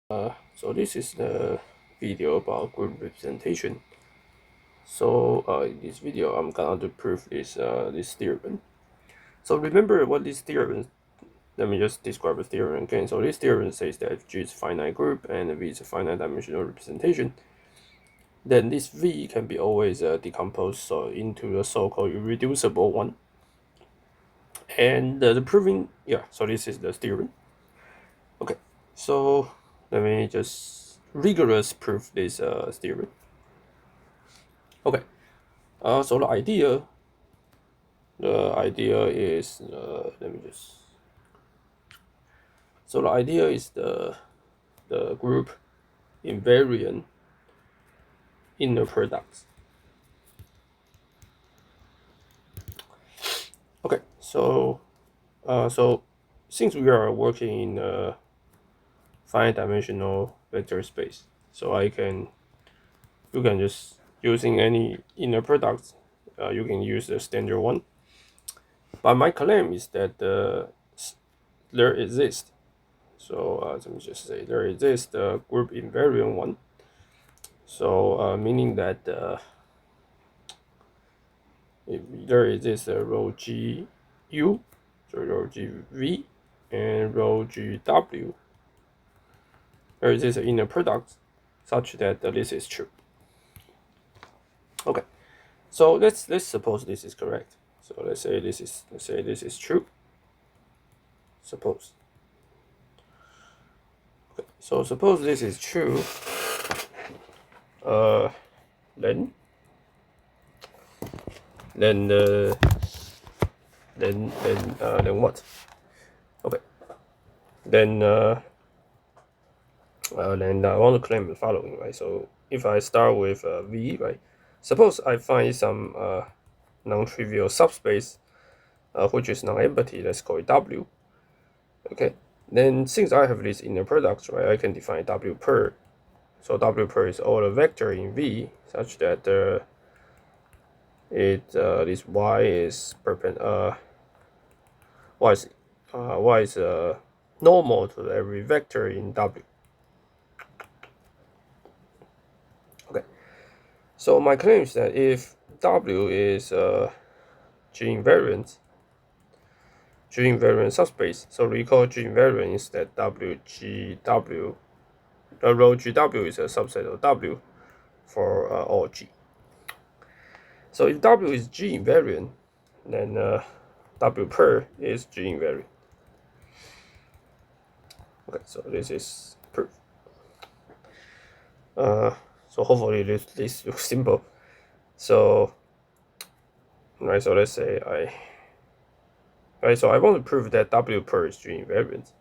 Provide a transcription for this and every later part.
So this is the video about group representation. So in this video, I'm going to prove this theorem. So remember what this theorem. Let me just describe the theorem again. So this theorem says that if G is a finite group and V is a finite dimensional representation, then this V can be always decomposed into a so-called irreducible one. And the proving, so this is the theorem. Okay, so let me just rigorous prove this theorem. Okay, so the idea is let me just. So the idea is the group invariant inner products. Okay, so since we are working in a finite dimensional vector space, so you can just using any inner products, you can use the standard one. But my claim is that there exists. So let me just say there exists a group invariant one. So meaning that if there exists a rho G U, so rho G V, and rho G W, there exists an inner product such that this is true. Okay, so let's suppose this is correct. So let's say this is true. Suppose. Okay, so suppose this is true. Then what? Okay. Then I want to claim the following, right? So if I start with V, right? Suppose I find some non-trivial subspace, which is non-empty. Let's call it W. Okay. Then since I have this inner product, right, I can define W per. So W per is all the vector in V, such that this Y is Y is normal to every vector in W. Okay. So my claim is that if W is G invariant subspace, so recall G invariant is that WGW, rho GW is a subset of W for all G. So if W is G invariant, then W per is G invariant. Okay, so this is proof. So hopefully this looks simple. So, right, so let's say so I want to prove that W per is G invariant.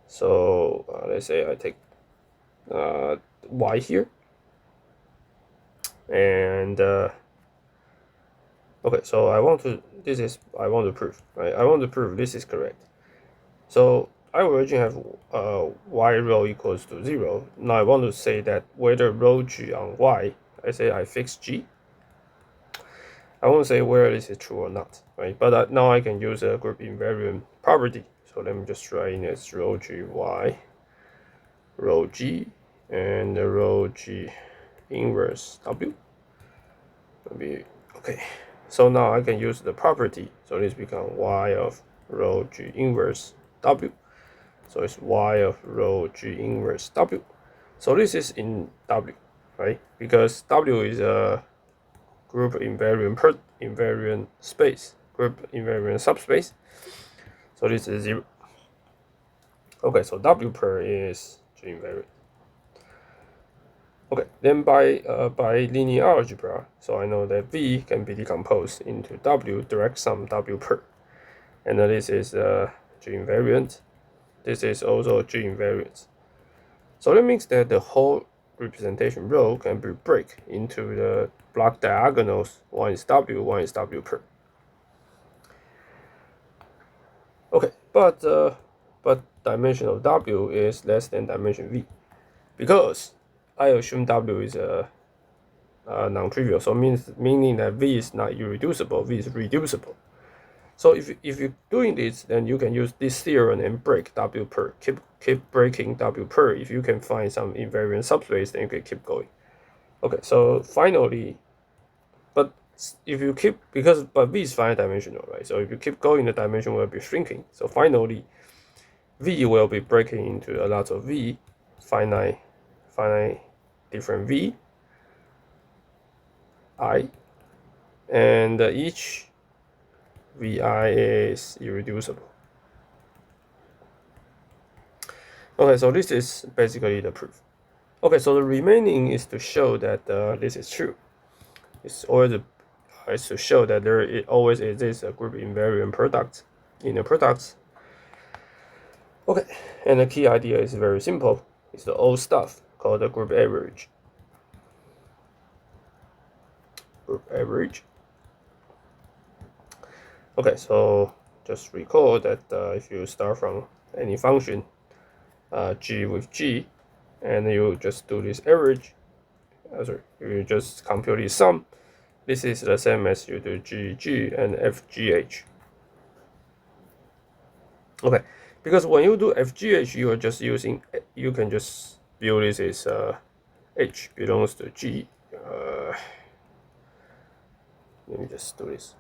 So let's say I take Y here, and okay, so I want to prove, right? I want to prove this is correct. So I originally have Y rho equals to 0. Now I want to say that whether rho G on Y, I say I fix G. I won't say whether this is true or not, right? But now I can use a group invariant property. So let me just write in as rho G Y, rho G, and rho G inverse W. Maybe okay. So now I can use the property. So this becomes Y of rho G inverse W. So it's Y of rho G inverse W. So this is in W, right? Because W is a group invariant space, group invariant subspace. So this is 0. Okay, so W per is G invariant. Okay, then by linear algebra, so I know that V can be decomposed into W direct sum W per, and this is G invariant. This is also G invariant. So that means that the whole representation rho can be break into the block diagonals. One is W, one is W per. Okay, but dimension of W is less than dimension V, because I assume W is a non-trivial. So meaning that V is not irreducible, V is reducible. So if you're doing this, then you can use this theorem and break W per. Keep breaking W per. If you can find some invariant subspace, then you can keep going. Okay, so finally, but if you keep, but V is finite dimensional, right? So if you keep going, the dimension will be shrinking. So finally, V will be breaking into a lot of V, finite different V, I, and each Vi is irreducible. Okay, so this is basically the proof. Okay, so the remaining is to show that this is true. It's to show that there always exists a group invariant product in the products. Okay, and the key idea is very simple. It's the old stuff called the group average. Group average. Okay, so just recall that if you start from any function, g with g, and you just do this average, you just compute the sum. This is the same as you do GG and FGH. Okay, because when you do FGH, you are just using, you can just view this as H belongs to G. Let me just do this.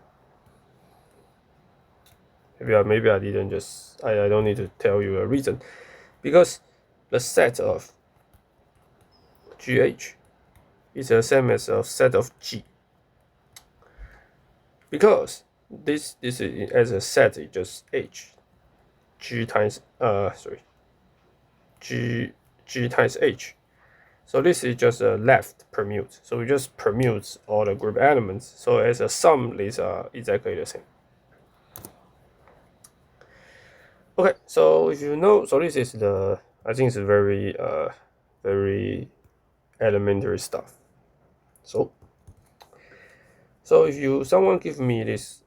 Maybe I didn't just, I don't need to tell you a reason. Because the set of GH is the same as a set of G. Because this is as a set, it's just H. G times G times H. So this is just a left permute. So we just permutes all the group elements. So as a sum, these are exactly the same. Okay, so if you know, so this is the, I think it's very very elementary stuff. So if someone give me this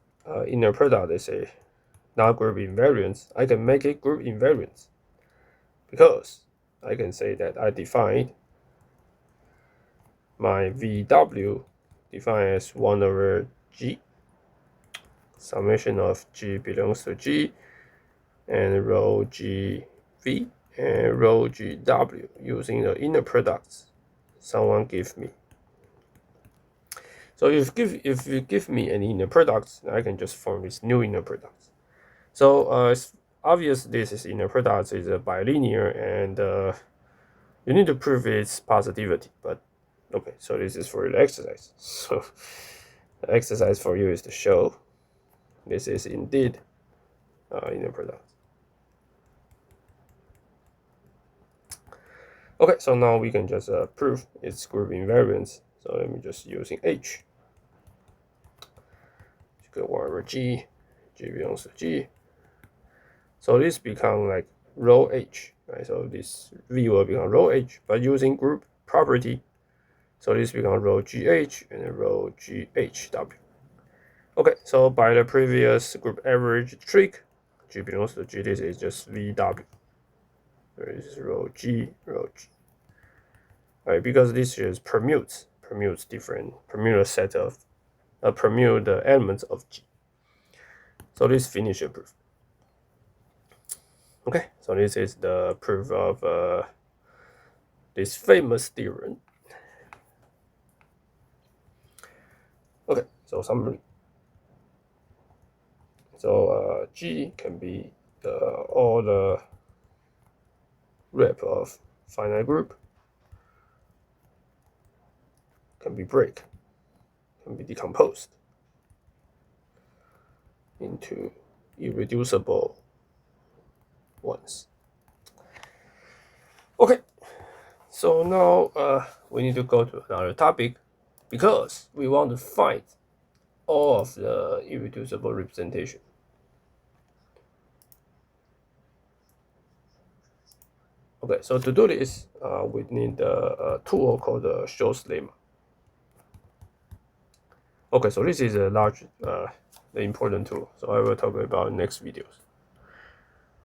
inner product, they say not group invariance, I can make it group invariance because I can say that I defined my VW defined as 1 over G, summation of G belongs to G, and rho GV and rho GW using the inner products someone give me. So if you give me an inner product, I can just form this new inner product. So it's obvious this is inner product is a bilinear, and you need to prove its positivity. But okay, so this is for the exercise. So the exercise for you is to show this is indeed inner product. Okay, so now we can just prove its group invariance. So let me just using H. Go 1 over G, G belongs to G. So this become like rho H, right? So this V will become rho H, but using group property. So this becomes rho GH and rho GHW. Okay, so by the previous group average trick, G belongs to G, this is just VW. This is rho G. Right, because this is permutes different permute set of permute the elements of G. So this finishes the proof. Okay, so this is the proof of this famous theorem. Okay, so summary. So G can be all the rep of finite group, can be decomposed into irreducible ones. Okay, so now we need to go to another topic because we want to find all of the irreducible representation. Okay, so to do this, we need a tool called the Shor's lemma. Okay, so this is a large, the important tool. So I will talk about in next videos.